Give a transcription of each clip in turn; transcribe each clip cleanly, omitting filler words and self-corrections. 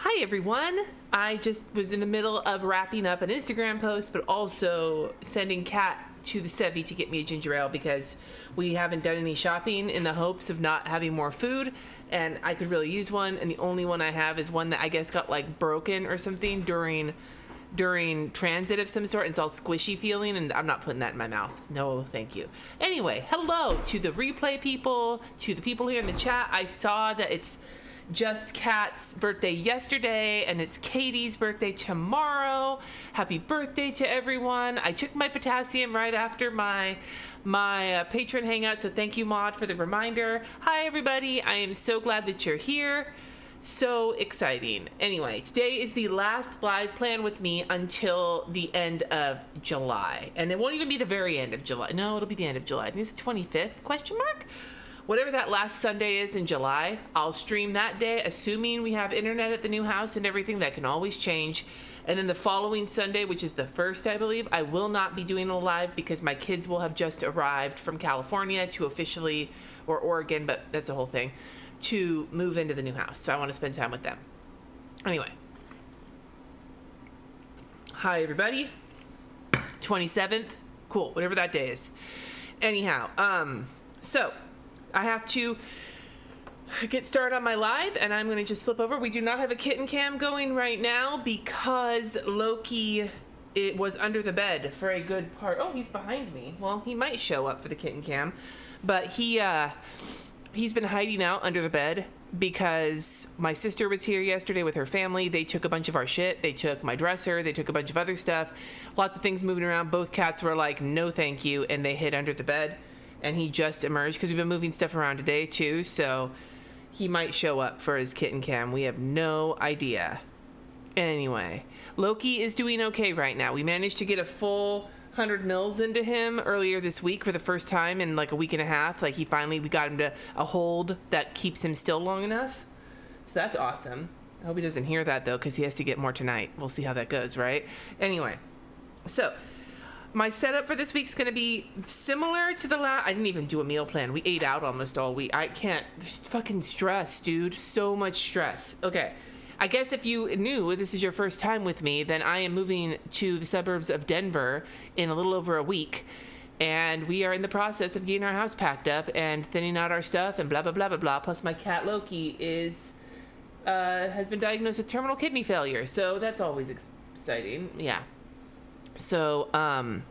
Hi everyone! I just was in the middle of wrapping up an Instagram post, but also sending Kat to the Sevi to get me a ginger ale because we haven't done any shopping in the hopes of not having more food, and I could really use one, and the only one I have is one that I guess got like broken or something during transit of some sort, and it's all squishy feeling, and I'm not putting that in my mouth. No, thank you. Anyway, hello to the replay people, to the people here in the chat. I saw that it's just Kat's birthday yesterday, and it's Katie's birthday tomorrow. Happy birthday to everyone. I took my potassium right after my patron hangout, so thank you, Maud, for the reminder. Hi, everybody. I am so glad that you're here. So exciting. Anyway, today is the last live plan with me until the end of July. And it won't even be the very end of July. No, it'll be the end of July. I think it's the 25th, question mark? Whatever that last Sunday is in July, I'll stream that day, assuming we have internet at the new house and everything. That can always change. And then the following Sunday, which is the 1st, I believe, I will not be doing a live because my kids will have just arrived from California to officially, or Oregon, but that's a whole thing, to move into the new house. So I want to spend time with them. Anyway. Hi, everybody. 27th. Cool. Whatever that day is. Anyhow, so I have to get started on my live, and I'm going to just flip over. We do not have a kitten cam going right now because Loki, it was under the bed for a good part. Oh, he's behind me. Well, he might show up for the kitten cam, but he's been hiding out under the bed because my sister was here yesterday with her family. They took a bunch of our shit. They took my dresser. They took a bunch of other stuff. Lots of things moving around. Both cats were like, no thank you, and they hid under the bed. And he just emerged because we've been moving stuff around today too, so he might show up for his kitten cam. We have no idea. Anyway, Loki is doing okay right now. We managed to get a full 100 mils into him earlier this week for the first time in like a week and a half. Like we got him to a hold that keeps him still long enough. So that's awesome. I hope he doesn't hear that though, because he has to get more tonight. We'll see how that goes, right? Anyway, so my setup for this week's going to be similar to the last. I didn't even do a meal plan. We ate out almost all week. I can't. There's fucking stress, dude. So much stress. Okay. I guess if you knew this is your first time with me, then I am moving to the suburbs of Denver in a little over a week. And we are in the process of getting our house packed up and thinning out our stuff and blah, blah, blah, blah, blah. Plus my cat Loki has been diagnosed with terminal kidney failure. So that's always exciting. Yeah. So, I'm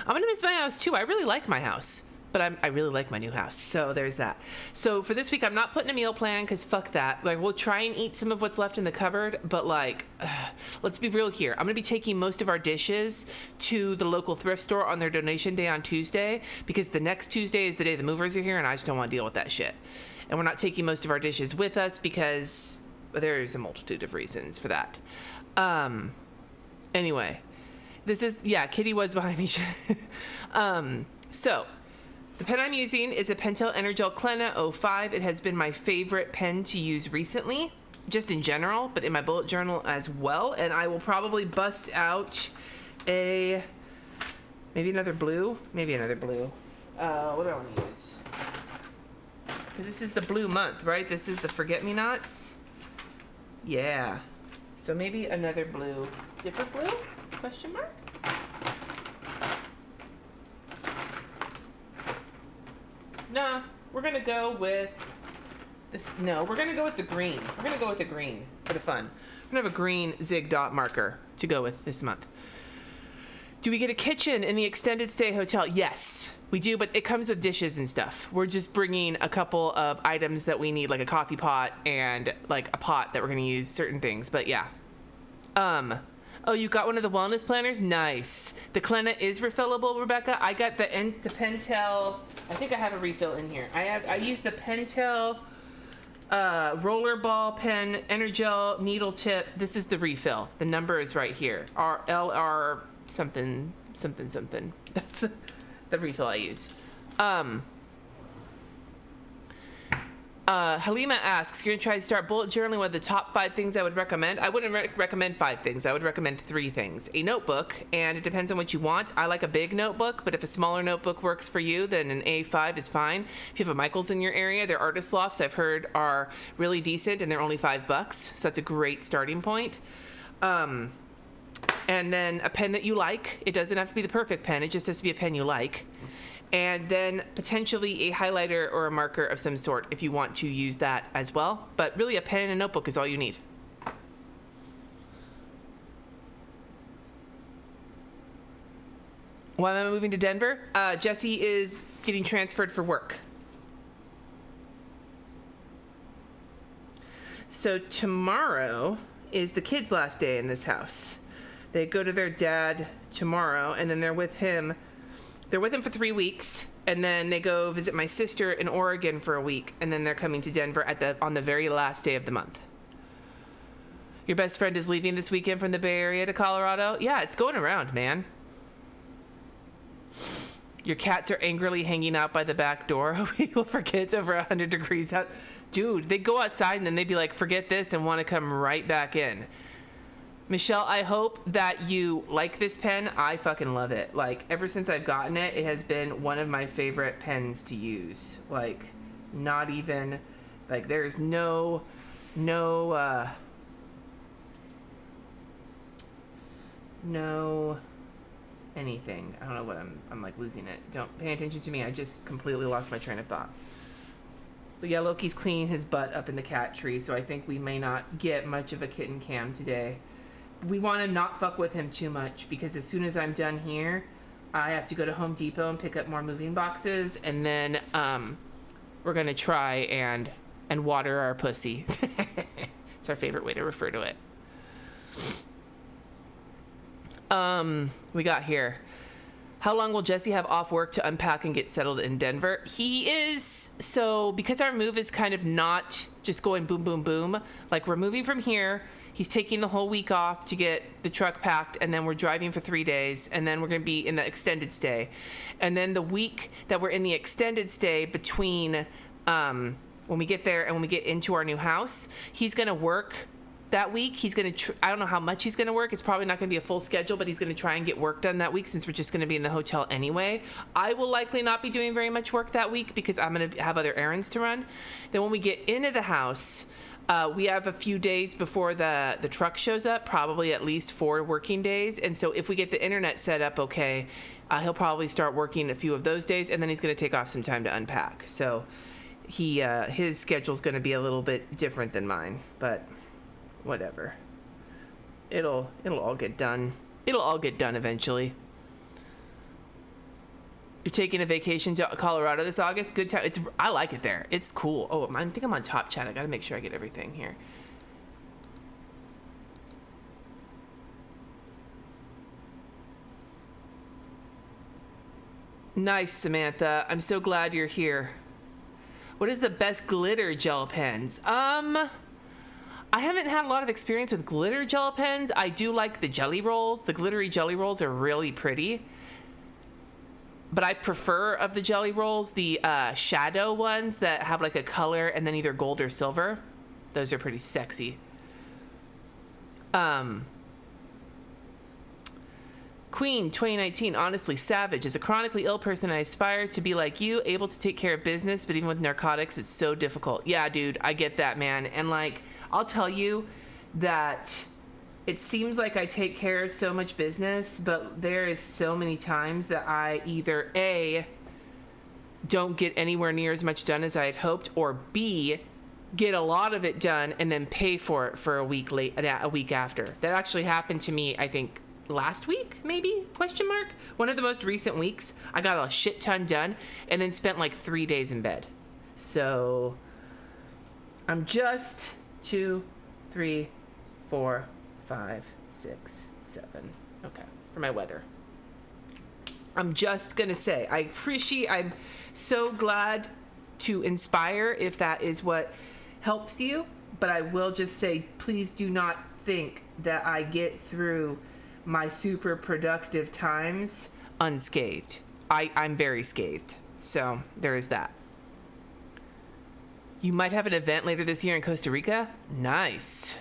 going to miss my house too. I really like my house, but I really like my new house. So there's that. So for this week, I'm not putting a meal plan because fuck that. Like, we'll try and eat some of what's left in the cupboard, but like, let's be real here. I'm going to be taking most of our dishes to the local thrift store on their donation day on Tuesday because the next Tuesday is the day the movers are here and I just don't want to deal with that shit. And we're not taking most of our dishes with us because there's a multitude of reasons for that. Anyway. This is, yeah, Kitty was behind me. So, the pen I'm using is a Pentel Energel Klena 05. It has been my favorite pen to use recently, just in general, but in my bullet journal as well. And I will probably bust out maybe another blue. What do I want to use? Because this is the blue month, right? This is the Forget-Me-Nots. Yeah. So maybe another blue. Different blue? Question mark? Nah, we're gonna go with this. No, we're gonna go with the green. We're gonna go with the green for the fun. We're gonna have a green zig dot marker to go with this month. Do we get a kitchen in the extended stay hotel? Yes, we do, but it comes with dishes and stuff. We're just bringing a couple of items that we need, like a coffee pot and like a pot that we're gonna use certain things, but yeah. Oh, you got one of the wellness planners? Nice. The Klena is refillable, Rebecca. I got the Pentel. I think I have a refill in here. I use the Pentel rollerball pen Energel needle tip. This is the refill. The number is right here. LR something something something. That's the refill I use. Halima asks, you're going to try to start bullet journaling with the top 5 things I would recommend. I wouldn't recommend 5 things. I would recommend 3 things. A notebook, and it depends on what you want. I like a big notebook, but if a smaller notebook works for you, then an A5 is fine. If you have a Michaels in your area, their artist lofts I've heard are really decent, and they're only $5, so that's a great starting point. And then a pen that you like. It doesn't have to be the perfect pen. It just has to be a pen you like. And then potentially a highlighter or a marker of some sort if you want to use that as well. But really a pen and a notebook is all you need. Why am I moving to Denver? Jesse is getting transferred for work. So tomorrow is the kids' last day in this house. They go to their dad tomorrow, and then they're with him. They're with him for 3 weeks, and then they go visit my sister in Oregon for a week, and then they're coming to Denver on the very last day of the month. Your best friend is leaving this weekend from the Bay Area to Colorado? Yeah, it's going around, man. Your cats are angrily hanging out by the back door. We will forget it's over 100 degrees out. Dude, they go outside, and then they'd be like, forget this, and want to come right back in. Michelle, I hope that you like this pen. I fucking love it. Like, ever since I've gotten it, it has been one of my favorite pens to use. Like, not even, like, there's no anything. I don't know what I'm like losing it. Don't pay attention to me. I just completely lost my train of thought. But yeah, Loki's cleaning his butt up in the cat tree, so I think we may not get much of a kitten cam today. We want to not fuck with him too much, because as soon as I'm done here, I have to go to Home Depot and pick up more moving boxes, and then we're gonna try and water our pussy. It's our favorite way to refer to it. We got here. How long will Jesse have off work to unpack and get settled in Denver? Because our move is kind of not just going boom, boom, boom. Like, we're moving from here. He's taking the whole week off to get the truck packed, and then we're driving for 3 days, and then we're going to be in the extended stay. And then the week that we're in the extended stay between when we get there and when we get into our new house, he's going to work that week. He's going to, I don't know how much he's going to work. It's probably not going to be a full schedule, but he's going to try and get work done that week, since we're just going to be in the hotel anyway. I will likely not be doing very much work that week because I'm going to have other errands to run. Then when we get into the house, we have a few days before the truck shows up, probably at least 4 working days. And so if we get the internet set up okay, he'll probably start working a few of those days, and then he's going to take off some time to unpack. So his schedule's going to be a little bit different than mine, but whatever. It'll all get done. It'll all get done eventually. You're taking a vacation to Colorado this August? Good time. I like it there. It's cool. Oh, I think I'm on top chat. I gotta make sure I get everything here. Nice, Samantha. I'm so glad you're here. What is the best glitter gel pens? I haven't had a lot of experience with glitter gel pens. I do like the jelly rolls. The glittery jelly rolls are really pretty. But I prefer, of the jelly rolls, the shadow ones that have like a color and then either gold or silver. Those are pretty sexy. Queen 2019, honestly, savage. As a chronically ill person, I aspire to be like you, able to take care of business, but even with narcotics, it's so difficult. Yeah, dude, I get that, man. And like, I'll tell you that it seems like I take care of so much business, but there is so many times that I either A, don't get anywhere near as much done as I had hoped, or B, get a lot of it done and then pay for it for a week after. That actually happened to me, I think, last week, maybe? ? One of the most recent weeks, I got a shit ton done and then spent like 3 days in bed. So I'm just 2, 3, 4, 5, 6, 7. Okay, for my weather. I'm just gonna say, I'm so glad to inspire if that is what helps you, but I will just say, please do not think that I get through my super productive times unscathed. I'm very scathed, so there is that. You might have an event later this year in Costa Rica? Nice.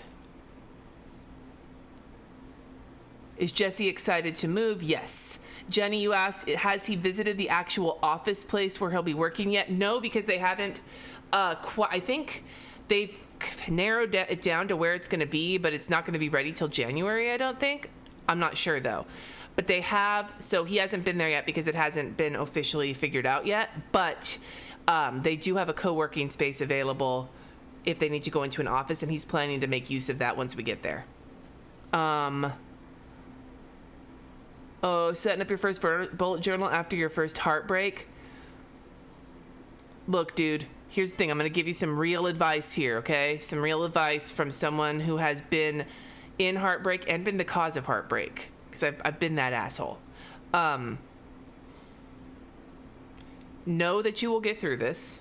Is Jesse excited to move? Yes. Jenny, you asked, has he visited the actual office place where he'll be working yet? No, because they haven't I think they've narrowed it down to where it's going to be, but it's not going to be ready till January, I don't think. I'm not sure, though. But they have, so he hasn't been there yet because it hasn't been officially figured out yet. But they do have a co-working space available if they need to go into an office, and he's planning to make use of that once we get there. Oh, setting up your first bullet journal after your first heartbreak. Look, dude, here's the thing. I'm going to give you some real advice here, okay? Some real advice from someone who has been in heartbreak and been the cause of heartbreak. Because I've been that asshole. Know that you will get through this.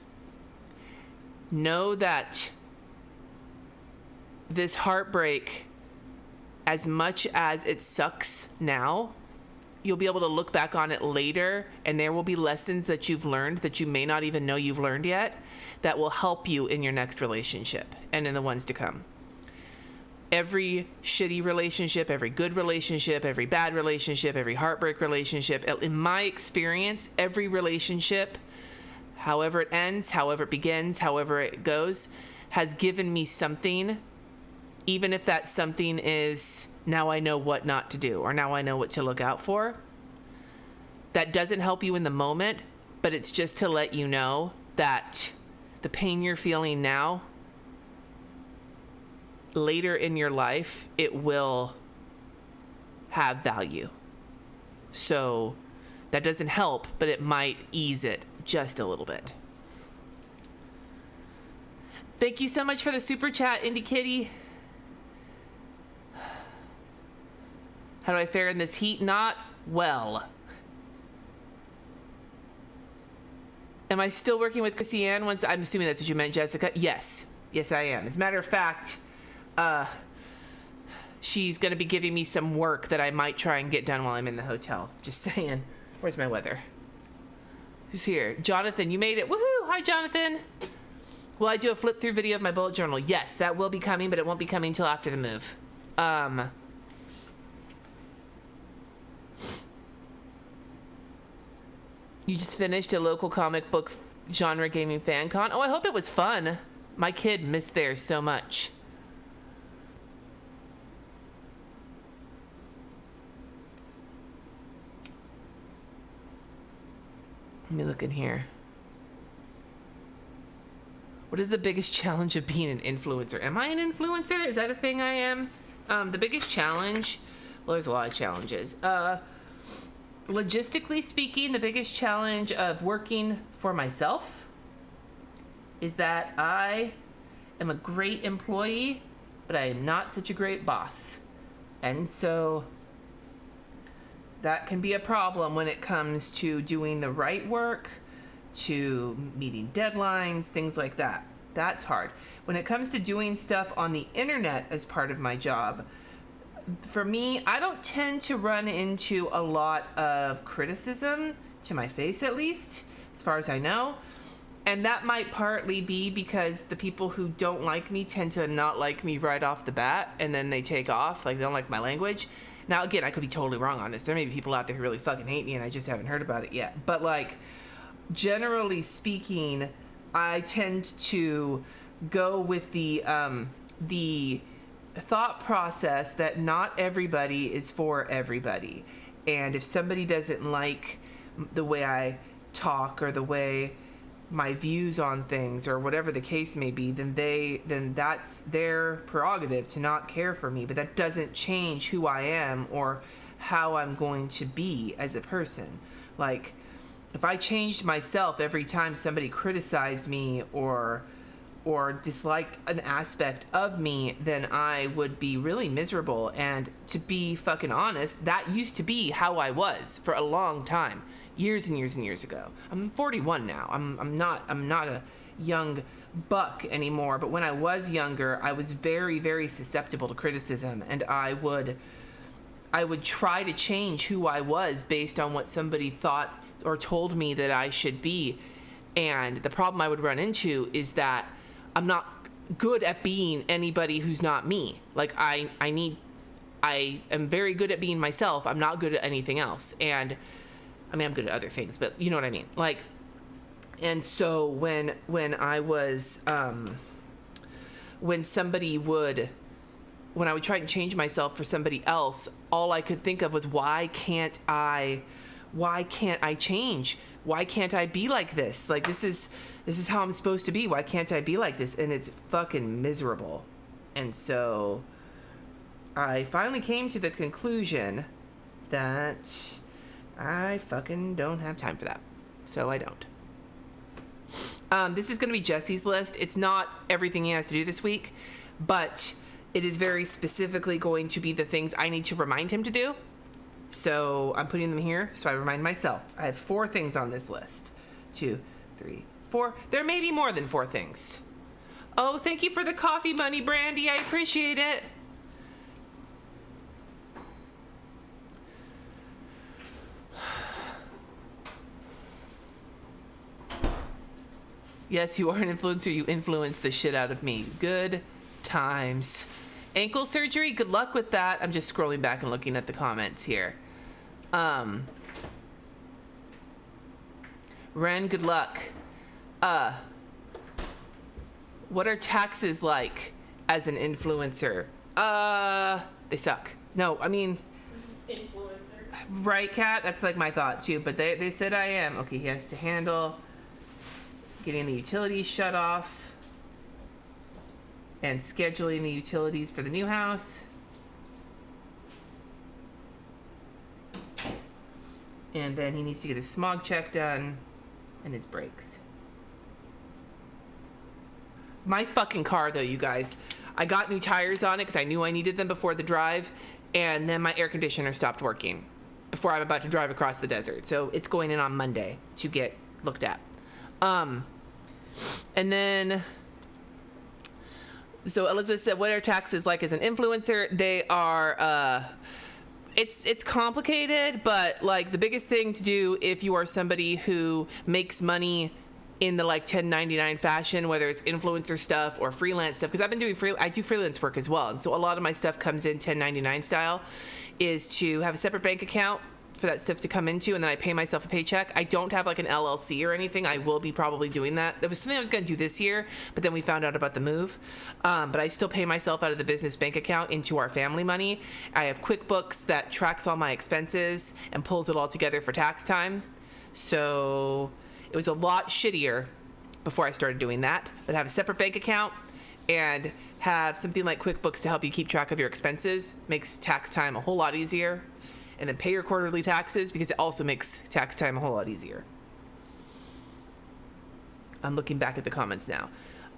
Know that this heartbreak, as much as it sucks now, you'll be able to look back on it later, and there will be lessons that you've learned that you may not even know you've learned yet that will help you in your next relationship and in the ones to come. Every shitty relationship, every good relationship, every bad relationship, every heartbreak relationship, in my experience, every relationship, however it ends, however it begins, however it goes, has given me something, even if that something is, now I know what not to do, or now I know what to look out for. That doesn't help you in the moment, but it's just to let you know that the pain you're feeling now, later in your life, it will have value. So that doesn't help, but it might ease it just a little bit. Thank you so much for the super chat, Indie Kitty. How do I fare in this heat? Not well. Am I still working with Chrissy Ann once? I'm assuming that's what you meant, Jessica. Yes. Yes, I am. As a matter of fact, she's going to be giving me some work that I might try and get done while I'm in the hotel. Just saying. Where's my weather? Who's here? Jonathan, you made it. Woohoo! Hi, Jonathan. Will I do a flip through video of my bullet journal? Yes, that will be coming, but it won't be coming till after the move. You just finished a local comic book genre gaming fan con. Oh, I hope it was fun. My kid missed theirs so much. Let me look in here. What is the biggest challenge of being an influencer? Am I an influencer? Is that a thing I am? The biggest challenge? Well, there's a lot of challenges. Logistically speaking, the biggest challenge of working for myself is that I am a great employee, but I am not such a great boss. And so that can be a problem when it comes to doing the right work, to meeting deadlines, things like that. That's hard. When it comes to doing stuff on the internet as part of my job, for me, I don't tend to run into a lot of criticism, to my face at least, as far as I know. And that might partly be because the people who don't like me tend to not like me right off the bat, and then they take off, like they don't like my language. Now, again, I could be totally wrong on this. There may be people out there who really fucking hate me and I just haven't heard about it yet. But like, generally speaking, I tend to go with the thought process that not everybody is for everybody. And if somebody doesn't like the way I talk or the way my views on things or whatever the case may be, then that's their prerogative to not care for me. But that doesn't change who I am or how I'm going to be as a person. Like, if I changed myself every time somebody criticized me or disliked an aspect of me, then I would be really miserable. And to be fucking honest, that used to be how I was for a long time, years and years and years ago. I'm 41 now. I'm not a young buck anymore, but when I was younger, I was very, very susceptible to criticism, and I would try to change who I was based on what somebody thought or told me that I should be. And the problem I would run into is that I'm not good at being anybody who's not me. Like I am very good at being myself. I'm not good at anything else. And I mean, I'm good at other things, but you know what I mean? Like, and so when I was, when I would try and change myself for somebody else, all I could think of was, why can't I change? Why can't I be like this? Like, this is how I'm supposed to be. Why can't I be like this? And it's fucking miserable. And so I finally came to the conclusion that I fucking don't have time for that. So I don't. This is going to be Jesse's list. It's not everything he has to do this week, but it is very specifically going to be the things I need to remind him to do. So I'm putting them here so I remind myself. I have 4 things on this list. 2, 3, 4. There may be more than 4 things. Oh, thank you for the coffee money, Brandy. I appreciate it. Yes, you are an influencer. You influence the shit out of me. Good times. Ankle surgery, good luck with that. I'm just scrolling back and looking at the comments here. Ren, good luck. What are taxes like as an influencer? They suck. No, I mean... Influencer. Right, Kat? That's like my thought too, but they said I am. Okay, he has to handle getting the utilities shut off and scheduling the utilities for the new house. And then he needs to get his smog check done and his brakes. My fucking car, though, you guys. I got new tires on it because I knew I needed them before the drive, and then my air conditioner stopped working before I'm about to drive across the desert. So it's going in on Monday to get looked at. And then... So Elizabeth said, what are taxes like as an influencer? They are, it's complicated, but like the biggest thing to do if you are somebody who makes money in the like 1099 fashion, whether it's influencer stuff or freelance stuff, because I've been doing I do freelance work as well. And so a lot of my stuff comes in 1099 style, is to have a separate bank account for that stuff to come into, and then I pay myself a paycheck. I don't have like an LLC or anything. I will be probably doing that. That was something I was going to do this year, but then we found out about the move. But I still pay myself out of the business bank account into our family money. I have QuickBooks that tracks all my expenses and pulls it all together for tax time. So it was a lot shittier before I started doing that, but have a separate bank account and have something like QuickBooks to help you keep track of your expenses. Makes tax time a whole lot easier. And then pay your quarterly taxes, because it also makes tax time a whole lot easier. I'm looking back at the comments now.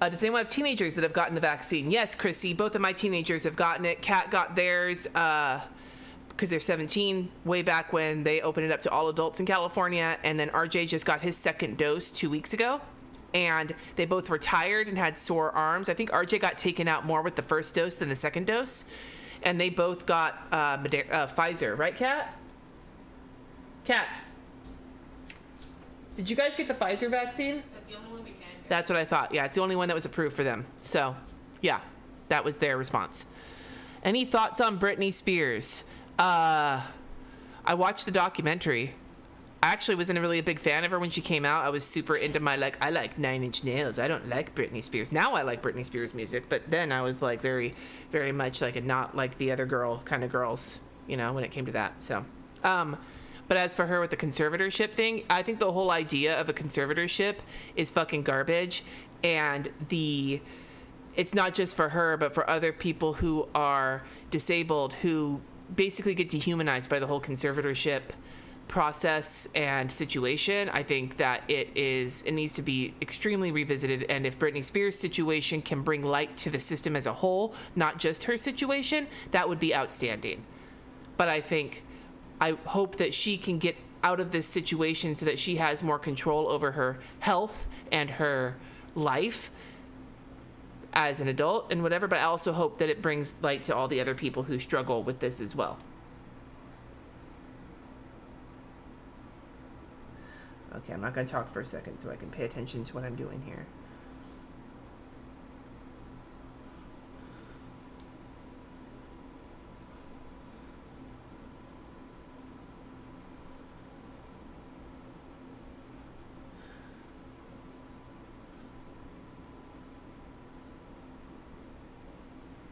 Does anyone have teenagers that have gotten the vaccine? Yes, Chrissy, both of my teenagers have gotten it. Kat got theirs because they're 17, way back when they opened it up to all adults in California. And then RJ just got his second dose 2 weeks ago. And they both were tired and had sore arms. I think RJ got taken out more with the first dose than the second dose. And they both got Pfizer, right, Kat? Kat, did you guys get the Pfizer vaccine? That's the only one we can get. That's what I thought. Yeah, it's the only one that was approved for them. So, yeah, that was their response. Any thoughts on Britney Spears? I watched the documentary. I actually wasn't really a big fan of her when she came out. I was super into I like 9 Inch Nails. I don't like Britney Spears. Now I like Britney Spears music, but then I was like very, very much like a not like the other girl kind of girls, you know, when it came to that. So, but as for her with the conservatorship thing, I think the whole idea of a conservatorship is fucking garbage. And it's not just for her, but for other people who are disabled who basically get dehumanized by the whole conservatorship process and situation. I think that it needs to be extremely revisited, and if Britney Spears' situation can bring light to the system as a whole, not just her situation, that would be outstanding. But I hope that she can get out of this situation so that she has more control over her health and her life as an adult and whatever, but I also hope that it brings light to all the other people who struggle with this as well. Okay, I'm not going to talk for a second so I can pay attention to what I'm doing here.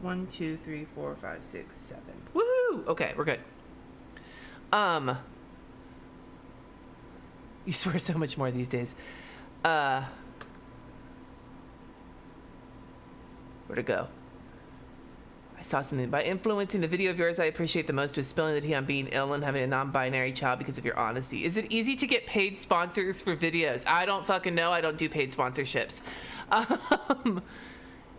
1, 2, 3, 4, 5, 6, 7. Woohoo! Okay, we're good. You swear so much more these days. Where'd it go? I saw something. By influencing the video of yours I appreciate the most was spilling the tea on being ill and having a non-binary child because of your honesty. Is it easy to get paid sponsors for videos? I don't fucking know. I don't do paid sponsorships.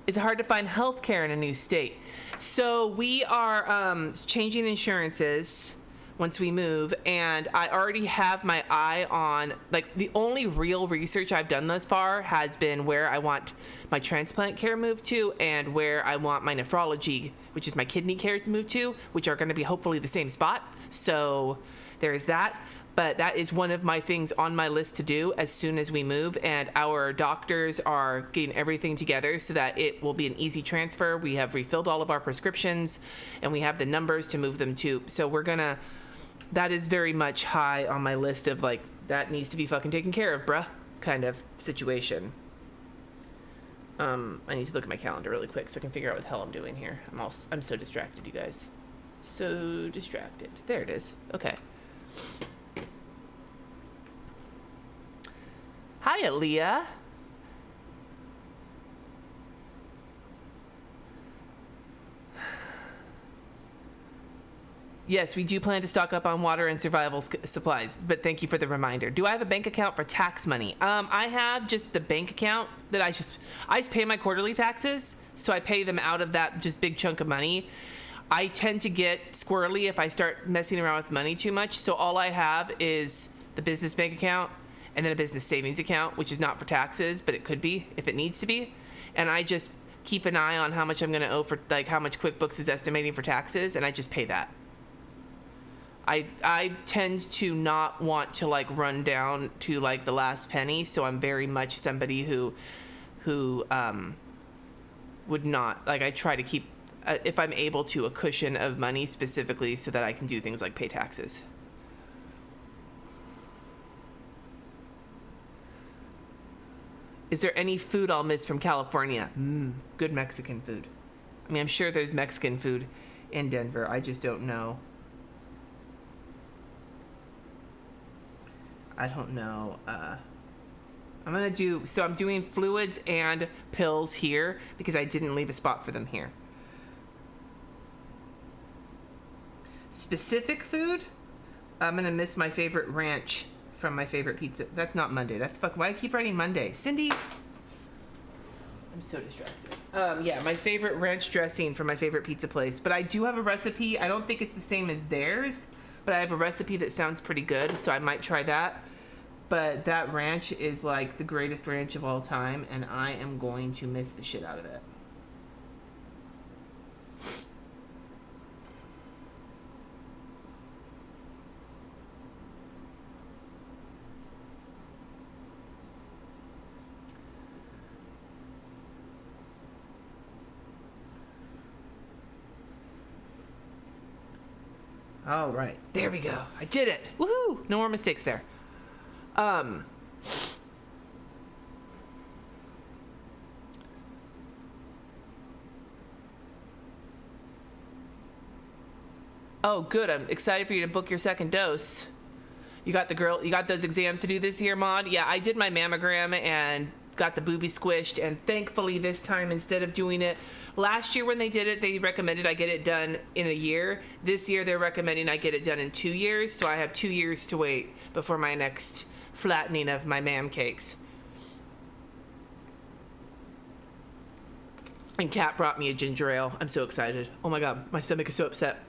Is it hard to find health care in a new state? So we are changing insurances once we move, and I already have my eye on, like, the only real research I've done thus far has been where I want my transplant care moved to and where I want my nephrology, which is my kidney care, moved to, which are going to be hopefully the same spot. So there is that. But that is one of my things on my list to do as soon as we move, and our doctors are getting everything together so that it will be an easy transfer. We have refilled all of our prescriptions and we have the numbers to move them to. So we're gonna, that is very much high on my list of, like, that needs to be fucking taken care of, bruh, kind of situation. I need to look at my calendar really quick so I can figure out what the hell I'm doing here. I'm so distracted, you guys. So distracted. There it is. Okay. Hi, Aaliyah. Yes, we do plan to stock up on water and survival supplies, but thank you for the reminder. Do I have a bank account for tax money? I have just the bank account that I just pay my quarterly taxes, so I pay them out of that just big chunk of money. I tend to get squirrely if I start messing around with money too much, so all I have is the business bank account and then a business savings account, which is not for taxes, but it could be if it needs to be. And I just keep an eye on how much I'm going to owe for, like, how much QuickBooks is estimating for taxes, and I just pay that. I tend to not want to, like, run down to, like, the last penny, so I'm very much somebody who would not, like, I try to keep, if I'm able to, a cushion of money specifically so that I can do things like pay taxes. Is there any food I'll miss from California? Good Mexican food. I mean, I'm sure there's Mexican food in Denver. I just don't know. I don't know. I'm doing fluids and pills here because I didn't leave a spot for them here. Specific food? I'm gonna miss my favorite ranch from my favorite pizza. That's not Monday. That's fuck. Why I keep writing Monday? Cindy. I'm so distracted. Yeah, my favorite ranch dressing from my favorite pizza place. But I do have a recipe. I don't think it's the same as theirs, but I have a recipe that sounds pretty good, so I might try that. But that ranch is like the greatest ranch of all time, and I am going to miss the shit out of it. All right, there we go. I did it. Woohoo! No more mistakes there. Oh, good. I'm excited for you to book your second dose. You got those exams to do this year, Maud? Yeah, I did my mammogram and got the boobie squished, and thankfully this time, instead of doing it last year when they did it, they recommended I get it done in a year. This year they're recommending I get it done in 2 years, so I have 2 years to wait before my next flattening of my mam cakes. And Kat brought me a ginger ale. I'm so excited. Oh my god, my stomach is so upset.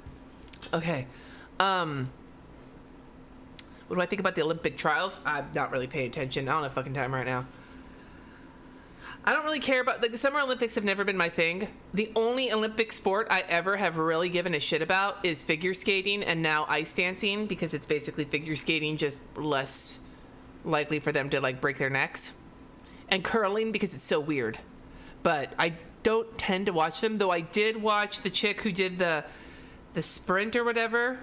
Okay. What do I think about the Olympic trials? I'm not really paying attention. I don't have fucking time right now. I don't really care about, like, the Summer Olympics have never been my thing. The only Olympic sport I ever have really given a shit about is figure skating and now ice dancing, because it's basically figure skating, just less likely for them to, like, break their necks. And curling, because it's so weird. But I don't tend to watch them, though I did watch the chick who did the sprint or whatever,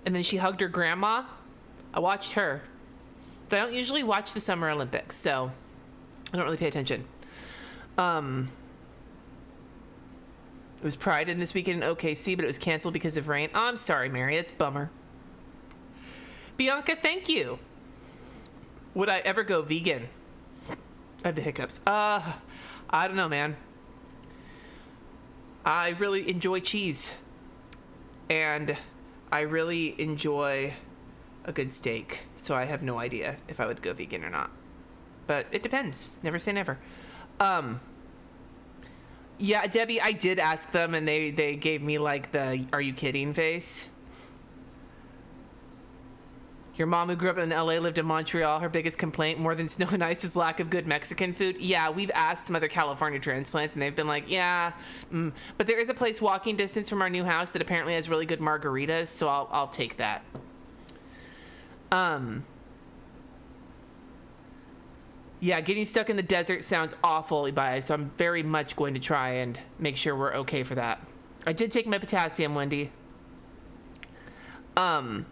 and then she hugged her grandma. I watched her. But I don't usually watch the Summer Olympics, so I don't really pay attention. It was Pride in this weekend in OKC, but it was canceled because of rain. Oh, I'm sorry, Mary. It's a bummer. Bianca, thank you. Would I ever go vegan? I have the hiccups. I don't know, man. I really enjoy cheese. And I really enjoy a good steak. So I have no idea if I would go vegan or not. But it depends. Never say never. Yeah, Debbie, I did ask them, and they gave me like the "are you kidding" face. Your mom, who grew up in LA, lived in Montreal. Her biggest complaint, more than snow and ice, is lack of good Mexican food. Yeah, we've asked some other California transplants, and they've been like, yeah. But there is a place walking distance from our new house that apparently has really good margaritas, so I'll take that. Yeah, getting stuck in the desert sounds awful, Ibai, so I'm very much going to try and make sure we're okay for that. I did take my potassium, Wendy. The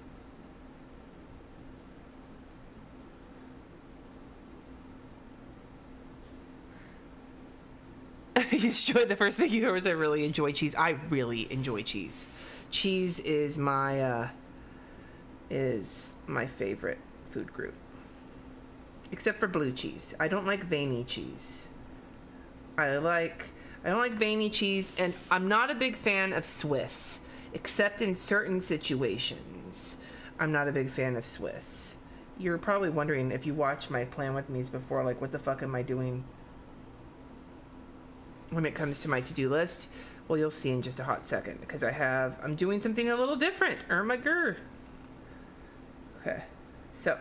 first thing you heard was I really enjoy cheese. I really enjoy cheese. Cheese is my favorite food group. Except for blue cheese. I don't like veiny cheese. I don't like veiny cheese, and I'm not a big fan of Swiss, except in certain situations. I'm not a big fan of Swiss. You're probably wondering, if you watch my Plan With Me's before, like, what the fuck am I doing when it comes to my to-do list? Well, you'll see in just a hot second, because I'm doing something a little different. Irma Gerd. Okay, so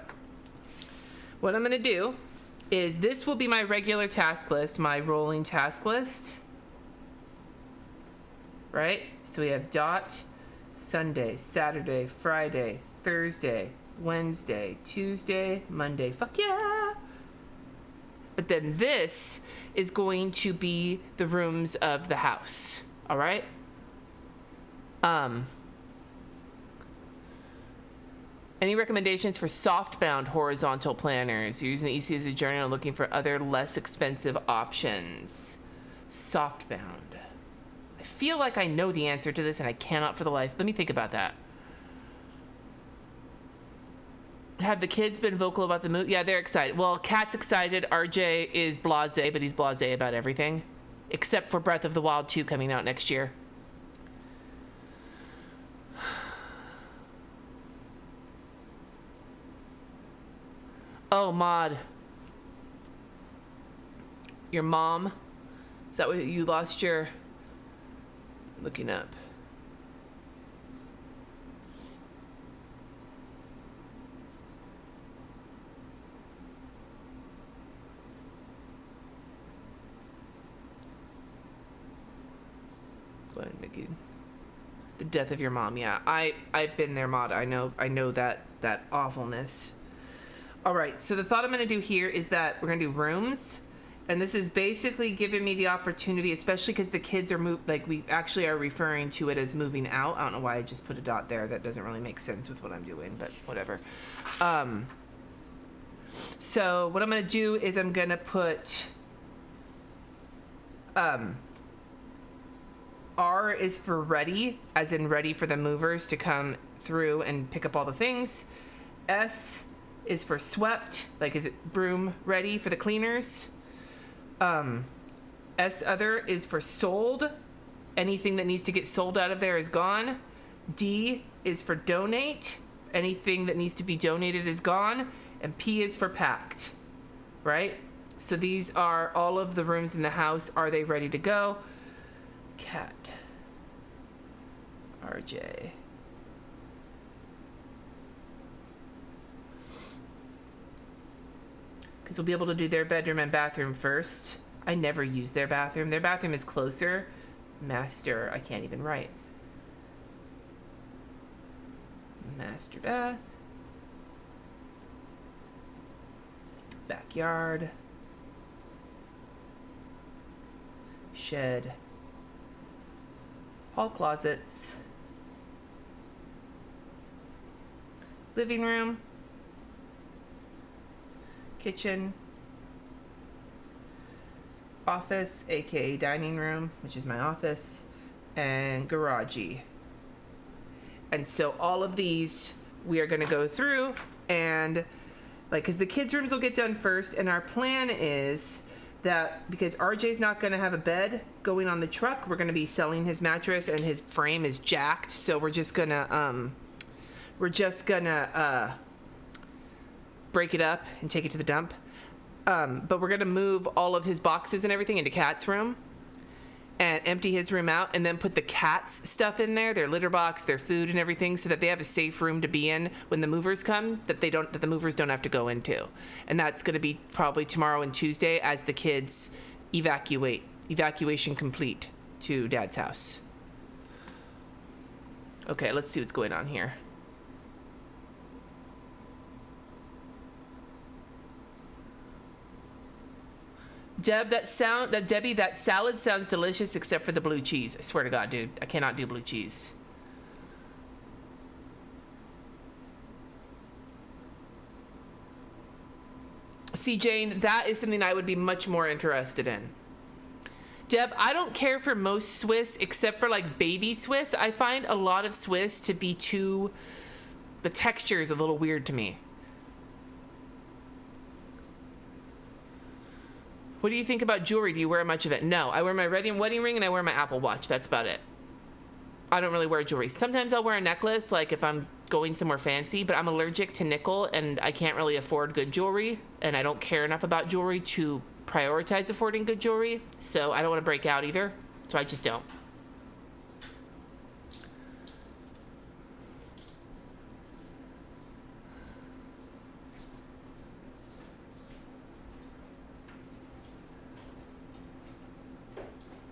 what I'm going to do is, this will be my regular task list, my rolling task list. Right? So we have dot, Sunday, Saturday, Friday, Thursday, Wednesday, Tuesday, Monday. Fuck yeah! But then this is going to be the rooms of the house. All right? Any recommendations for soft-bound horizontal planners? You're using the EC as a journal and looking for other less expensive options. Soft-bound. I feel like I know the answer to this, and I cannot for the life. Let me think about that. Have the kids been vocal about the move? Yeah, they're excited. Well, Kat's excited. RJ is blasé, but he's blasé about everything. Except for Breath of the Wild 2 coming out next year. Oh, Maud. Your mom? Is that what you lost your... Looking up. Go ahead, Nikki. The death of your mom. Yeah, I've been there, Maud. I know that awfulness. All right, so the thought I'm going to do here is that we're going to do rooms, and this is basically giving me the opportunity, especially because the kids are we actually are referring to it as moving out. I don't know why I just put a dot there. That doesn't really make sense with what I'm doing, but whatever. So what I'm going to do is I'm going to put R is for ready, as in ready for the movers to come through and pick up all the things. S is for swept, like, is it broom ready for the cleaners? S other is for sold. Anything that needs to get sold out of there is gone. D is for donate. Anything that needs to be donated is gone. And P is for packed, right? So these are all of the rooms in the house. Are they ready to go? Cat. RJ. Because we'll be able to do their bedroom and bathroom first. I never use their bathroom. Their bathroom is closer. Master, I can't even write. Master bath. Backyard. Shed. Hall closets. Living room. Kitchen, office, aka dining room, which is my office, and garagey. And so all of these we are going to go through and because the kids' rooms will get done first, and our plan is that because RJ's not going to have a bed going on the truck, we're going to be selling his mattress, and his frame is jacked, so we're just gonna break it up and take it to the dump. But we're gonna move all of his boxes and everything into Kat's room and empty his room out, and then put the cats' stuff in there, their litter box, their food and everything, so that they have a safe room to be in when the movers come, that the movers don't have to go into. And that's gonna be probably tomorrow and Tuesday as the kids evacuation complete to Dad's house. Okay, let's see what's going on here. Debbie, that salad sounds delicious except for the blue cheese. I swear to God, dude, I cannot do blue cheese. See, Jane, that is something I would be much more interested in. Deb, I don't care for most Swiss except for like baby Swiss. I find a lot of Swiss to be the texture is a little weird to me. What do you think about jewelry? Do you wear much of it? No, I wear my wedding ring and I wear my Apple Watch. That's about it. I don't really wear jewelry. Sometimes I'll wear a necklace, like if I'm going somewhere fancy, but I'm allergic to nickel and I can't really afford good jewelry, and I don't care enough about jewelry to prioritize affording good jewelry, so I don't want to break out either, so I just don't.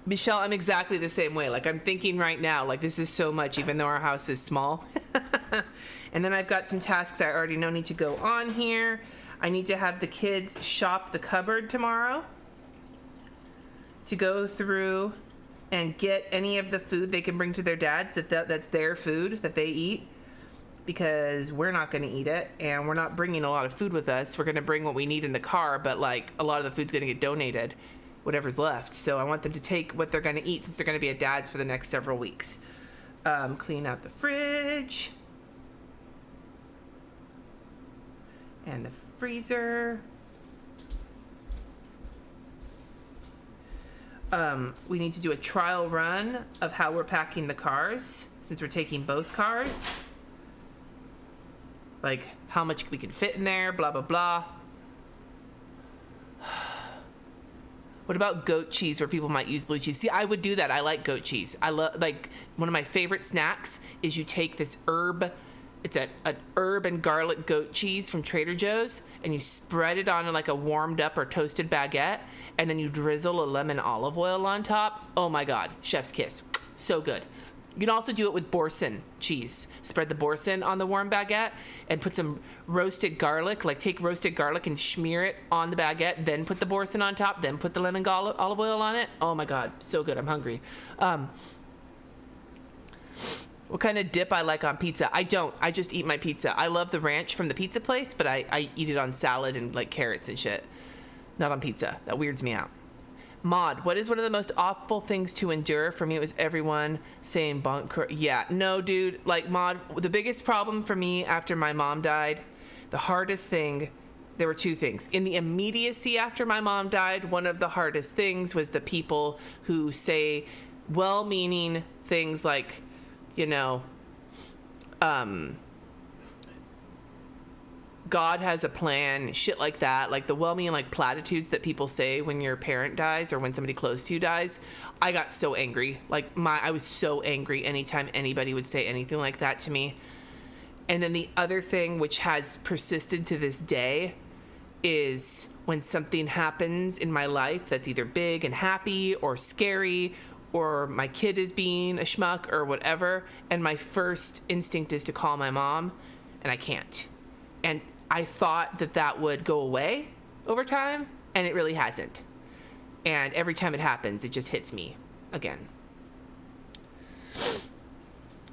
Michelle, I'm exactly the same way. Like, I'm thinking right now, like, this is so much, even though our house is small. And then I've got some tasks I already know need to go on here. I need to have the kids shop the cupboard tomorrow to go through and get any of the food they can bring to their dads that's their food that they eat, because we're not going to eat it, and we're not bringing a lot of food with us. We're going to bring what we need in the car, but like a lot of the food's going to get donated, whatever's left. So I want them to take what they're going to eat since they're going to be at Dad's for the next several weeks. Clean out the fridge and the freezer. We need to do a trial run of how we're packing the cars since we're taking both cars. Like how much we can fit in there, blah, blah, blah. What about goat cheese where people might use blue cheese? See, I would do that. I like goat cheese. I love, like, one of my favorite snacks is you take this herb, it's an herb and garlic goat cheese from Trader Joe's, and you spread it on like a warmed up or toasted baguette, and then you drizzle a lemon olive oil on top. Oh my God, chef's kiss. So good. You can also do it with boursin cheese. Spread the boursin on the warm baguette and put some roasted garlic, like take roasted garlic and smear it on the baguette, then put the boursin on top, then put the lemon olive oil on it. Oh my God, so good. I'm hungry. What kind of dip I like on pizza? I don't. I just eat my pizza. I love the ranch from the pizza place, but I eat it on salad and like carrots and shit. Not on pizza. That weirds me out. Maud, what is one of the most awful things to endure? For me, it was everyone saying bonk. Yeah, no, dude. Like, Maud, the biggest problem for me after my mom died, the hardest thing, there were two things. In the immediacy after my mom died, one of the hardest things was the people who say well-meaning things like, you know, God has a plan, shit like that, like the well-meaning like platitudes that people say when your parent dies or when somebody close to you dies. I got so angry. Like I was so angry anytime anybody would say anything like that to me. And then the other thing which has persisted to this day is when something happens in my life that's either big and happy or scary, or my kid is being a schmuck or whatever, and my first instinct is to call my mom, and I can't. And I thought that would go away over time, and it really hasn't. And every time it happens, it just hits me again.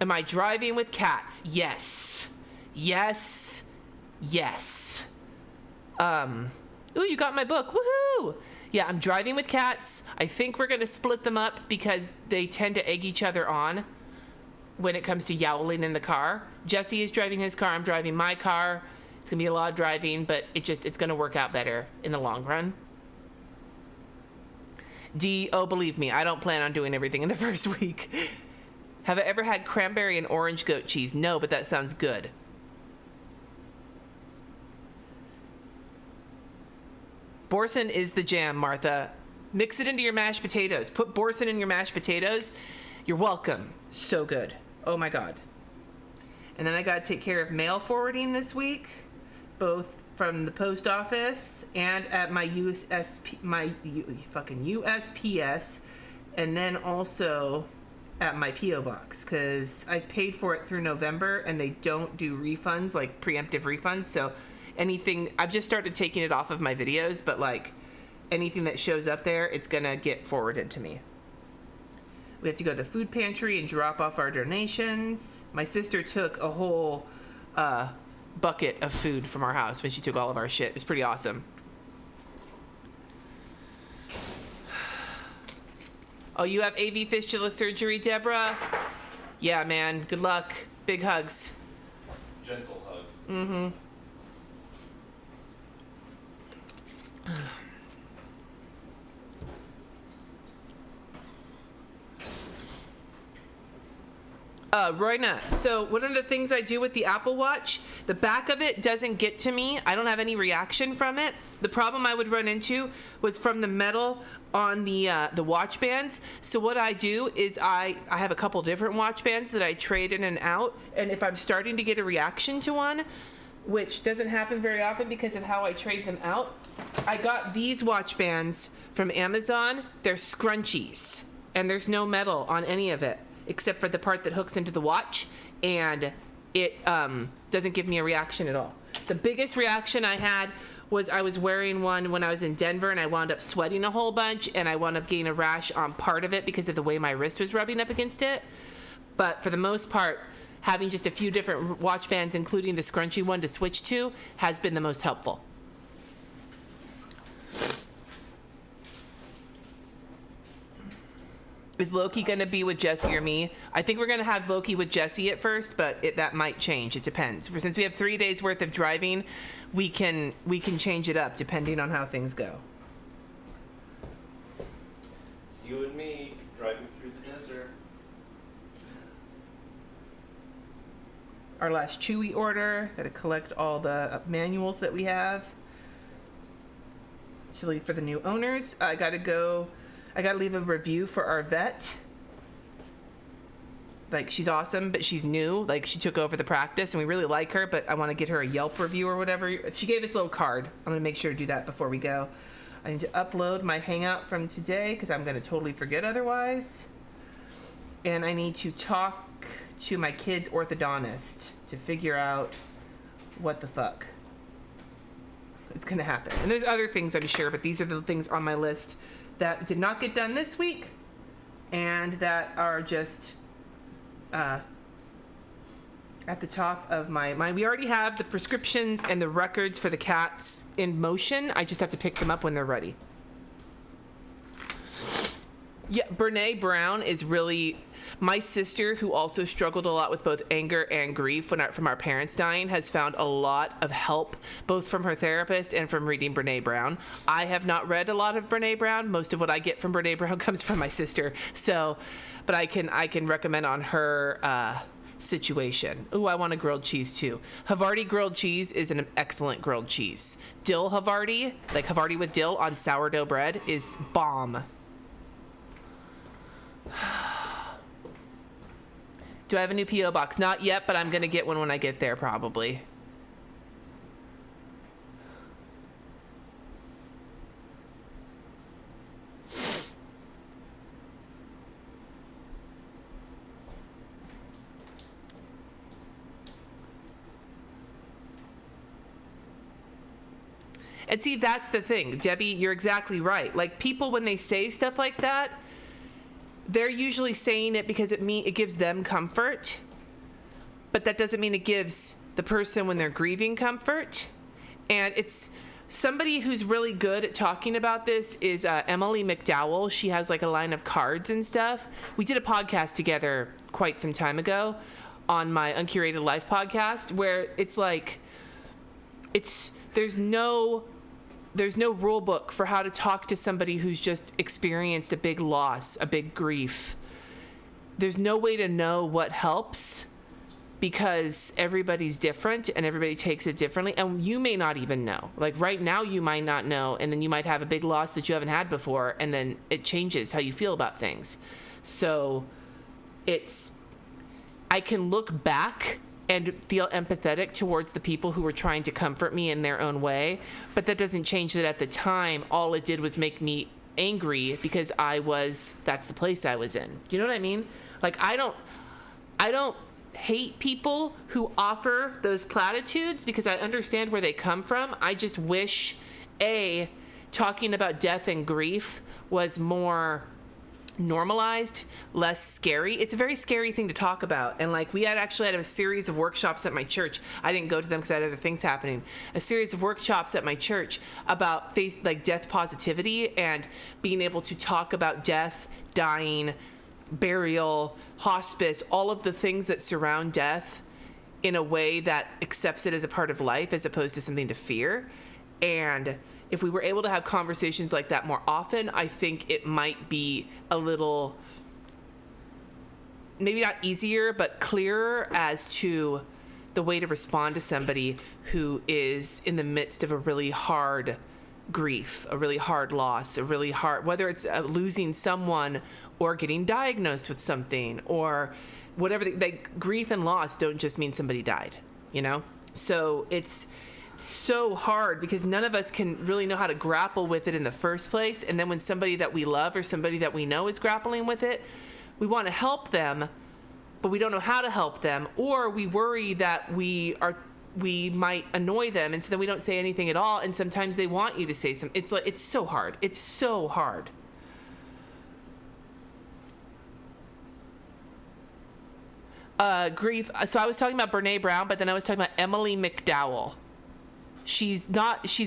Am I driving with cats? Yes. Yes. Yes. Ooh, you got my book. Woohoo! Yeah, I'm driving with cats. I think we're going to split them up because they tend to egg each other on when it comes to yowling in the car. Jesse is driving his car. I'm driving my car. It's going to be a lot of driving, but it's going to work out better in the long run. D, oh, believe me, I don't plan on doing everything in the first week. Have I ever had cranberry and orange goat cheese? No, but that sounds good. Boursin is the jam, Martha. Mix it into your mashed potatoes. Put boursin in your mashed potatoes. You're welcome. So good. Oh my God. And then I got to take care of mail forwarding this week, both from the post office and at my USPS, and then also at my P.O. box, because I paid for it through November and they don't do refunds, like preemptive refunds. So anything, I've just started taking it off of my videos, but like anything that shows up there, it's gonna get forwarded to me. We have to go to the food pantry and drop off our donations. My sister took a whole bucket of food from our house when she took all of our shit. It was pretty awesome. Oh, you have AV fistula surgery, Deborah? Yeah, man. Good luck. Big hugs. Gentle hugs. Mm-hmm. Royna, so one of the things I do with the Apple Watch, the back of it doesn't get to me. I don't have any reaction from it. The problem I would run into was from the metal on the watch bands. So what I do is I have a couple different watch bands that I trade in and out. And if I'm starting to get a reaction to one, which doesn't happen very often because of how I trade them out, I got these watch bands from Amazon. They're scrunchies, and there's no metal on any of it except for the part that hooks into the watch, and it doesn't give me a reaction at all. The biggest reaction I had was I was wearing one when I was in Denver, and I wound up sweating a whole bunch, and I wound up getting a rash on part of it because of the way my wrist was rubbing up against it. But for the most part, having just a few different watch bands, including the scrunchy one to switch to, has been the most helpful. Is Loki going to be with Jesse or me? I think we're going to have Loki with Jesse at first, but that might change. It depends. Since we have 3 days worth of driving, we can change it up depending on how things go. It's you and me driving through the desert. Our last Chewy order. Got to collect all the manuals that we have. Chili for the new owners. I got to leave a review for our vet. Like, she's awesome, but she's new. Like, she took over the practice, and we really like her, but I want to get her a Yelp review or whatever. She gave us a little card. I'm going to make sure to do that before we go. I need to upload my Hangout from today, because I'm going to totally forget otherwise. And I need to talk to my kid's orthodontist to figure out what the fuck is going to happen. And there's other things, I'm sure, but these are the things on my list that did not get done this week and that are just at the top of my mind. We already have the prescriptions and the records for the cats in motion. I just have to pick them up when they're ready. Yeah, Brene Brown is really... My sister, who also struggled a lot with both anger and grief from our parents dying, has found a lot of help, both from her therapist and from reading Brene Brown. I have not read a lot of Brene Brown. Most of what I get from Brene Brown comes from my sister. So, but I can recommend on her situation. Ooh, I want a grilled cheese too. Havarti grilled cheese is an excellent grilled cheese. Dill Havarti, like Havarti with dill on sourdough bread, is bomb. Do I have a new P.O. box? Not yet, but I'm going to get one when I get there, probably. And see, that's the thing. Debbie, you're exactly right. Like, people, when they say stuff like that, they're usually saying it because it gives them comfort, but that doesn't mean it gives the person when they're grieving comfort. And it's somebody who's really good at talking about this is Emily McDowell. She has like a line of cards and stuff. We did a podcast together quite some time ago on my Uncurated Life podcast, where it's like, there's no rule book for how to talk to somebody who's just experienced a big loss, a big grief. There's no way to know what helps, because everybody's different and everybody takes it differently. And you may not even know. Like right now, you might not know. And then you might have a big loss that you haven't had before. And then it changes how you feel about things. So I can look back and feel empathetic towards the people who were trying to comfort me in their own way. But that doesn't change that at the time, all it did was make me angry, because that's the place I was in. Do you know what I mean? Like, I don't hate people who offer those platitudes, because I understand where they come from. I just wish, talking about death and grief was more normalized, less scary. It's a very scary thing to talk about. And like, we had a series of workshops at my church. I didn't go to them because I had other things happening. A series of workshops at my church about death positivity and being able to talk about death, dying, burial, hospice, all of the things that surround death in a way that accepts it as a part of life as opposed to something to fear. And if we were able to have conversations like that more often, I think it might be a little, maybe not easier, but clearer as to the way to respond to somebody who is in the midst of a really hard grief, a really hard loss, whether it's losing someone or getting diagnosed with something or whatever. Grief and loss don't just mean somebody died, you know? So it's so hard because none of us can really know how to grapple with it in the first place. And then when somebody that we love or somebody that we know is grappling with it, we want to help them, but we don't know how to help them, or we worry that we might annoy them, and so then we don't say anything at all. And sometimes they want you to say something. It's so hard. It's so hard. Grief. So I was talking about Brene Brown, but then I was talking about Emily McDowell. She's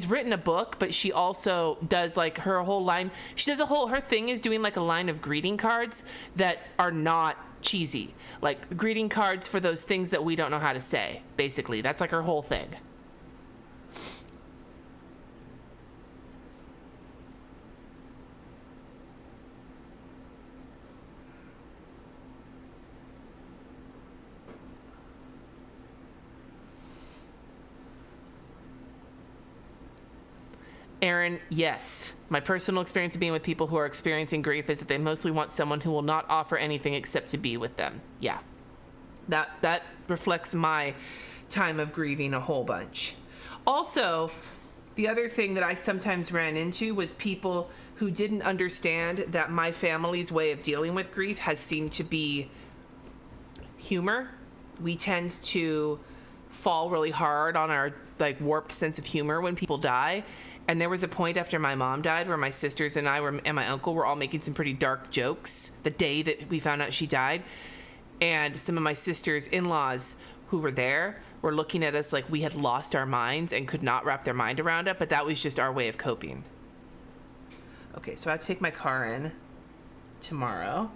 written a book, but she also does like her whole line. Her thing is doing like a line of greeting cards that are not cheesy. Like greeting cards for those things that we don't know how to say, basically. That's like her whole thing. Aaron, yes. My personal experience of being with people who are experiencing grief is that they mostly want someone who will not offer anything except to be with them. Yeah. That reflects my time of grieving a whole bunch. Also, the other thing that I sometimes ran into was people who didn't understand that my family's way of dealing with grief has seemed to be humor. We tend to fall really hard on our like warped sense of humor when people die. And there was a point after my mom died where my sisters and I and my uncle were all making some pretty dark jokes the day that we found out she died. And some of my sister's in-laws who were there were looking at us like we had lost our minds and could not wrap their mind around it, but that was just our way of coping. Okay, so I have to take my car in tomorrow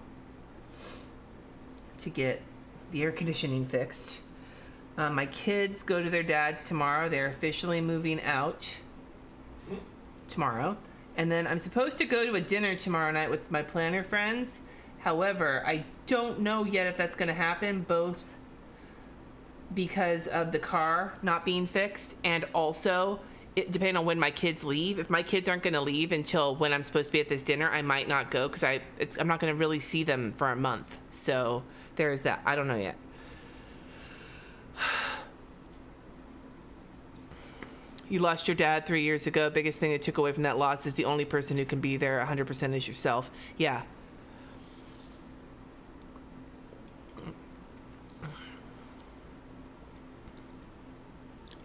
to get the air conditioning fixed. My kids go to their dad's tomorrow. They're officially moving out tomorrow. And then I'm supposed to go to a dinner tomorrow night with my planner friends. However, I don't know yet if that's going to happen, both because of the car not being fixed and also depending on when my kids leave. If my kids aren't going to leave until when I'm supposed to be at this dinner, I might not go because I'm not going to really see them for a month. So there's that. I don't know yet. You lost your dad 3 years ago. Biggest thing that took away from that loss is the only person who can be there 100% is yourself. Yeah.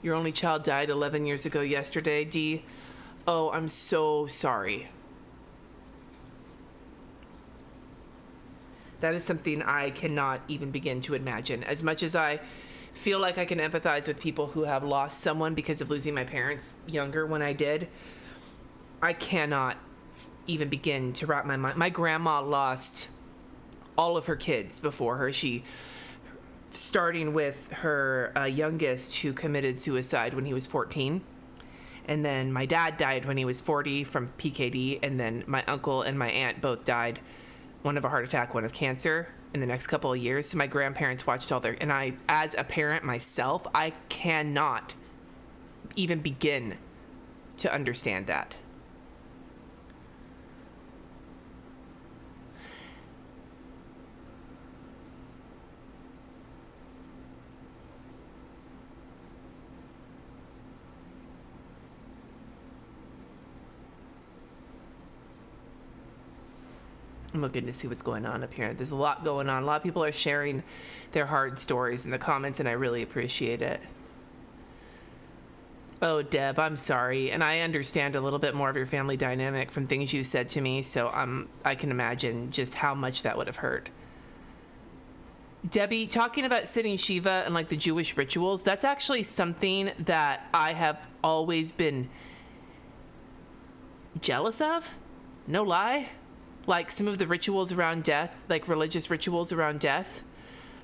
Your only child died 11 years ago yesterday, Dee. Oh, I'm so sorry. That is something I cannot even begin to imagine. As much as I feel like I can empathize with people who have lost someone because of losing my parents younger when I did. I cannot even begin to wrap my mind. My grandma lost all of her kids before her. She, starting with her youngest, who committed suicide when he was 14. And then my dad died when he was 40 from PKD. And then my uncle and my aunt both died, one of a heart attack, one of cancer, in the next couple of years. So my grandparents watched all their, and I, as a parent myself, I cannot even begin to understand that. I'm looking to see what's going on up here. There's a lot going on. A lot of people are sharing their hard stories in the comments, and I really appreciate it. Oh, Deb, I'm sorry. And I understand a little bit more of your family dynamic from things you said to me, so I can imagine just how much that would have hurt. Debbie, talking about sitting Shiva and like the Jewish rituals, that's actually something that I have always been jealous of. No lie. Like some of the rituals around death, like religious rituals around death,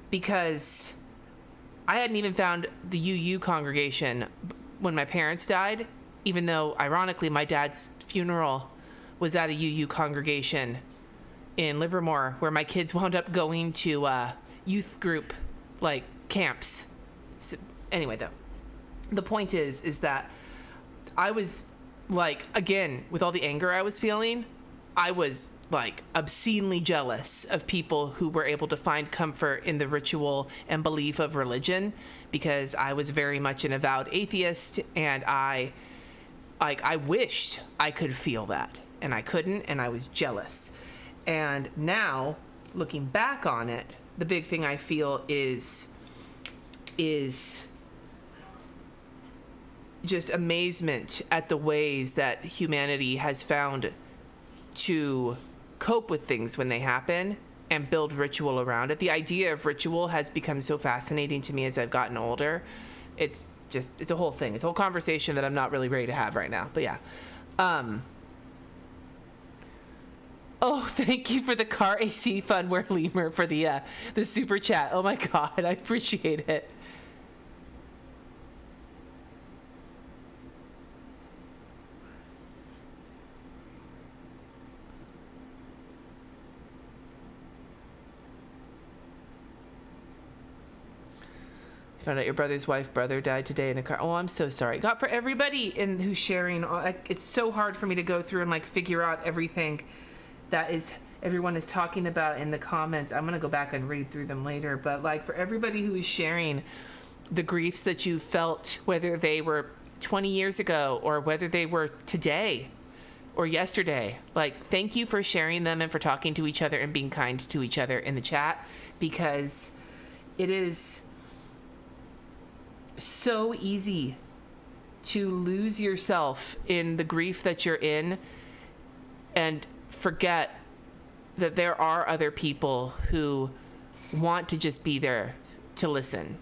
because I hadn't even found the UU congregation when my parents died, even though, ironically, my dad's funeral was at a UU congregation in Livermore, where my kids wound up going to youth group, like, camps. So, anyway, though, the point is that I was, like, again, with all the anger I was feeling, I was like obscenely jealous of people who were able to find comfort in the ritual and belief of religion, because I was very much an avowed atheist, and I wished I could feel that, and I couldn't, and I was jealous. And now, looking back on it, the big thing I feel is just amazement at the ways that humanity has found to cope with things when they happen and build ritual around it. The idea of ritual has become so fascinating to me as I've gotten older. It's a whole thing. It's a whole conversation that I'm not really ready to have right now. But yeah. Oh, thank you for the car AC Funwear Lemur for the super chat. Oh my God, I appreciate it. Found out your brother's brother died today in a car. Oh, I'm so sorry. God, for everybody who's sharing, it's so hard for me to go through and like figure out everything that is everyone is talking about in the comments. I'm gonna go back and read through them later. But like for everybody who is sharing the griefs that you felt, whether they were 20 years ago or whether they were today or yesterday, like thank you for sharing them and for talking to each other and being kind to each other in the chat, because it is so easy to lose yourself in the grief that you're in and forget that there are other people who want to just be there to listen.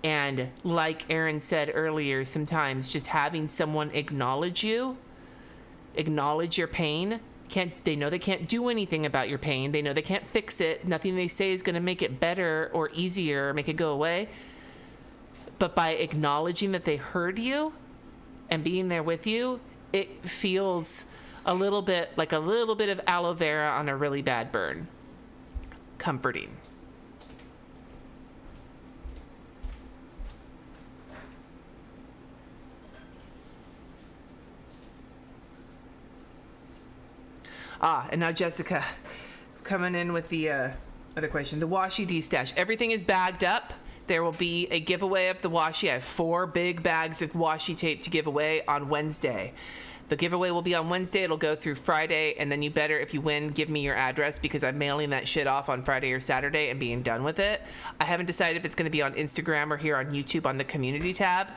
And like Aaron said earlier, sometimes just having someone acknowledge you, acknowledge your pain. They know they can't do anything about your pain. They know they can't fix it. Nothing they say is going to make it better or easier or make it go away. But by acknowledging that they heard you and being there with you, it feels a little bit like a little bit of aloe vera on a really bad burn. Comforting. And now Jessica coming in with the other question. The washi D-stash. Everything is bagged up. There will be a giveaway of the washi. I have 4 big bags of washi tape to give away on Wednesday. The giveaway will be on Wednesday. It'll go through Friday, and then you better, if you win, give me your address, because I'm mailing that shit off on Friday or Saturday and being done with it. I haven't decided if it's going to be on Instagram or here on YouTube on the community tab,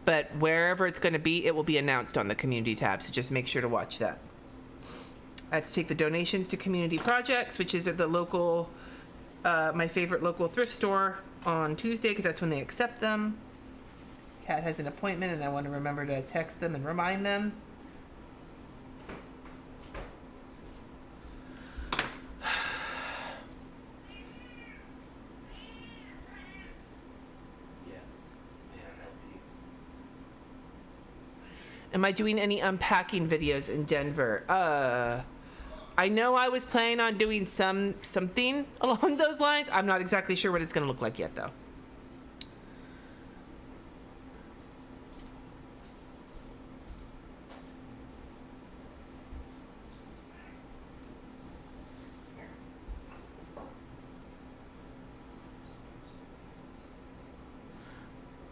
but wherever it's going to be, it will be announced on the community tab, so just make sure to watch that. I have to take the donations to community projects, which is at the local, my favorite local thrift store on Tuesday because that's when they accept them. Kat has an appointment and I want to remember to text them and remind them. Am I doing any unpacking videos in Denver? I know I was planning on doing something along those lines. I'm not exactly sure what it's going to look like yet, though.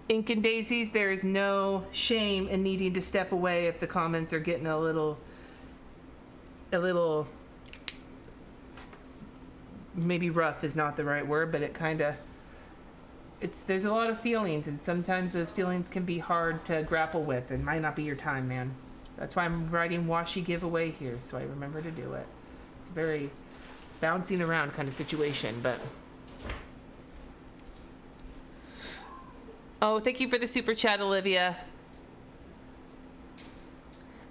Ink and Daisies, there is no shame in needing to step away if the comments are getting a little maybe rough is not the right word, but it kind of, there's a lot of feelings, and sometimes those feelings can be hard to grapple with and might not be your time, man. That's why I'm writing washi giveaway here, so I remember to do it. It's a very bouncing around kind of situation, but... Oh, thank you for the super chat, Olivia.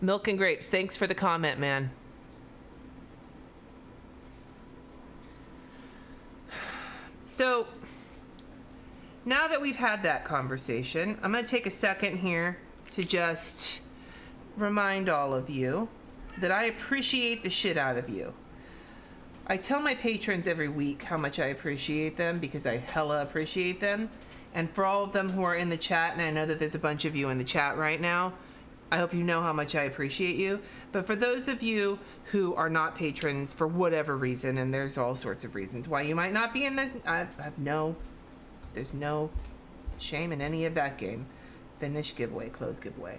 Milk and Grapes, thanks for the comment, man. So, now that we've had that conversation, I'm going to take a second here to just remind all of you that I appreciate the shit out of you. I tell my patrons every week how much I appreciate them because I hella appreciate them. And for all of them who are in the chat, and I know that there's a bunch of you in the chat right now, I hope you know how much I appreciate you. But for those of you who are not patrons for whatever reason, and there's all sorts of reasons why you might not be in this, there's no shame in any of that game. Finish giveaway, close giveaway.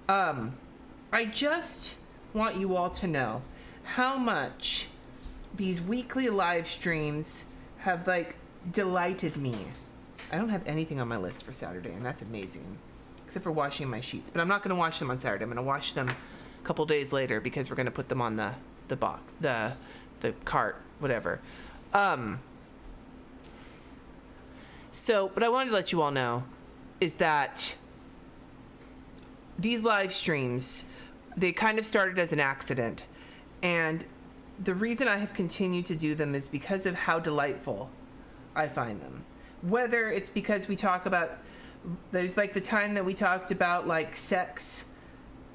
I just want you all to know how much these weekly live streams have delighted me. I don't have anything on my list for Saturday, and that's amazing, except for washing my sheets. But I'm not going to wash them on Saturday. I'm going to wash them a couple days later because we're going to put them on the box, the cart, whatever. So what I wanted to let you all know is that these live streams, they kind of started as an accident, and the reason I have continued to do them is because of how delightful I find them. Whether it's because we talk about, there's the time that we talked about sex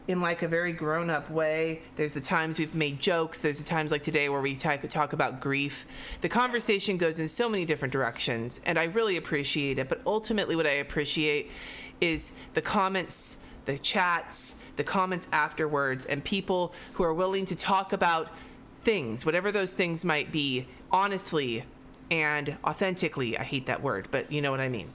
in a very grown-up way. There's the times we've made jokes. There's the times like today where we talk about grief. The conversation goes in so many different directions, and I really appreciate it. But ultimately what I appreciate is the comments, the chats, the comments afterwards, and people who are willing to talk about things, whatever those things might be, honestly and authentically. I hate that word, but you know what I mean.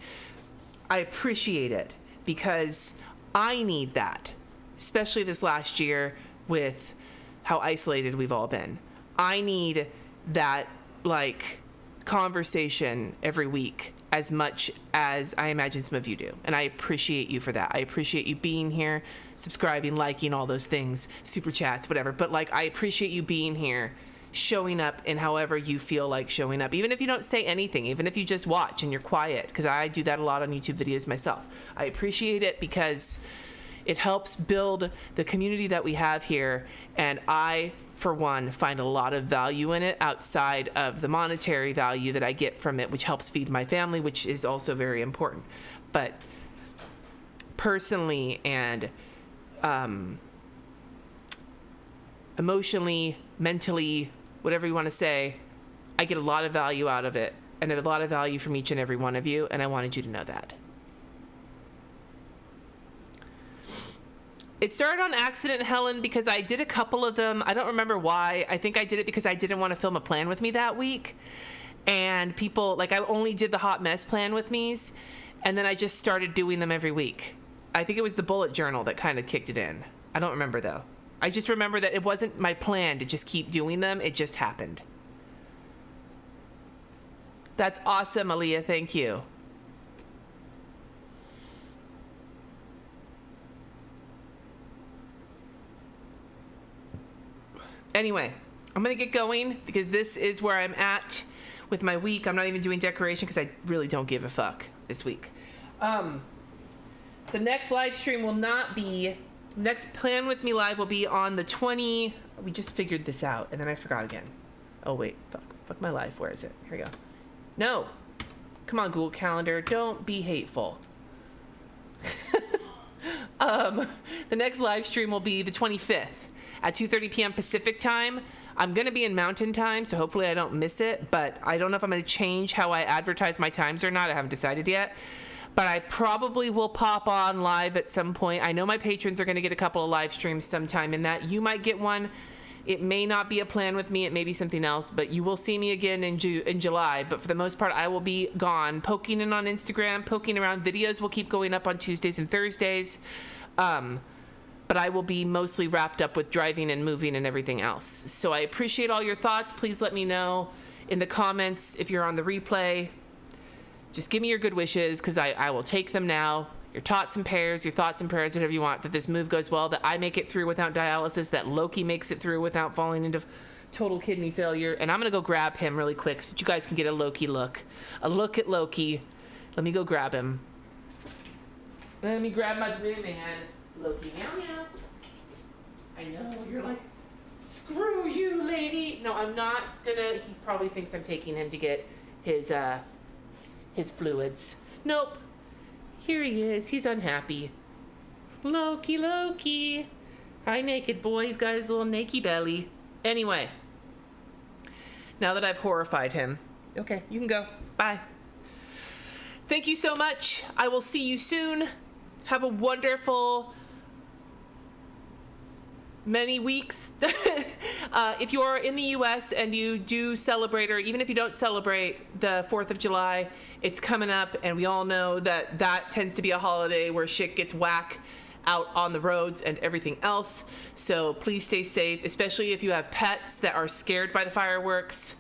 I appreciate it because I need that, especially this last year with how isolated we've all been. I need that conversation every week as much as I imagine some of you do. And I appreciate you for that. I appreciate you being here, subscribing, liking, all those things, super chats, whatever. But I appreciate you being here, showing up in however you feel like showing up, even if you don't say anything, even if you just watch and you're quiet, because I do that a lot on YouTube videos myself. I appreciate it because it helps build the community that we have here, and I, for one, find a lot of value in it outside of the monetary value that I get from it, which helps feed my family, which is also very important. But personally and emotionally, mentally, whatever you want to say, I get a lot of value out of it, and a lot of value from each and every one of you, and I wanted you to know that. It started on accident, Helen, because I did a couple of them. I don't remember why. I think I did it because I didn't want to film a plan with me that week. And people, I only did the hot mess plan with me's, and then I just started doing them every week. I think it was the bullet journal that kind of kicked it in. I don't remember, though. I just remember that it wasn't my plan to just keep doing them. It just happened. That's awesome, Aaliyah. Thank you. Anyway, I'm going to get going because this is where I'm at with my week. I'm not even doing decoration because I really don't give a fuck this week. The next live stream will not be, next Plan With Me live will be on the we just figured this out and then I forgot again. Oh wait, fuck my life. Where is it? Here we go. No. Come on, Google Calendar. Don't be hateful. The next live stream will be the 25th at 2:30 p.m. Pacific time. I'm going to be in Mountain Time, so hopefully I don't miss it, but I don't know if I'm going to change how I advertise my times or not. I haven't decided yet, but I probably will pop on live at some point. I know my patrons are going to get a couple of live streams sometime in that. You might get one. It may not be a Plan With Me. It may be something else, but you will see me again in July. But for the most part, I will be gone, poking in on Instagram, poking around. Videos will keep going up on Tuesdays and Thursdays. But I will be mostly wrapped up with driving and moving and everything else. So I appreciate all your thoughts. Please let me know in the comments if you're on the replay. Just give me your good wishes because I will take them now. Your thoughts and prayers, whatever you want, that this move goes well, that I make it through without dialysis, that Loki makes it through without falling into total kidney failure. And I'm going to go grab him really quick so that you guys can get a Loki look. A look at Loki. Let me go grab him. Let me grab my big man. Loki, meow meow. I know, you're like, screw you, lady. No, I'm not gonna, he probably thinks I'm taking him to get his fluids. Nope. Here he is, he's unhappy. Loki, Loki. Hi, naked boy, he's got his little naked belly. Anyway, now that I've horrified him, okay, you can go, bye. Thank you so much. I will see you soon. Have a wonderful many weeks. If you are in the US and you do celebrate, or even if you don't celebrate the 4th of July, it's coming up, and we all know that that tends to be a holiday where shit gets whack out on the roads and everything else. So please stay safe, especially if you have pets that are scared by the fireworks.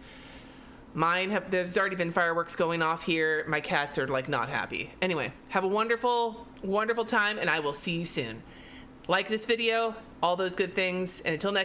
There's already been fireworks going off here. My cats are like not happy. Anyway, have a wonderful, wonderful time, and I will see you soon. Like this video, all those good things, and until next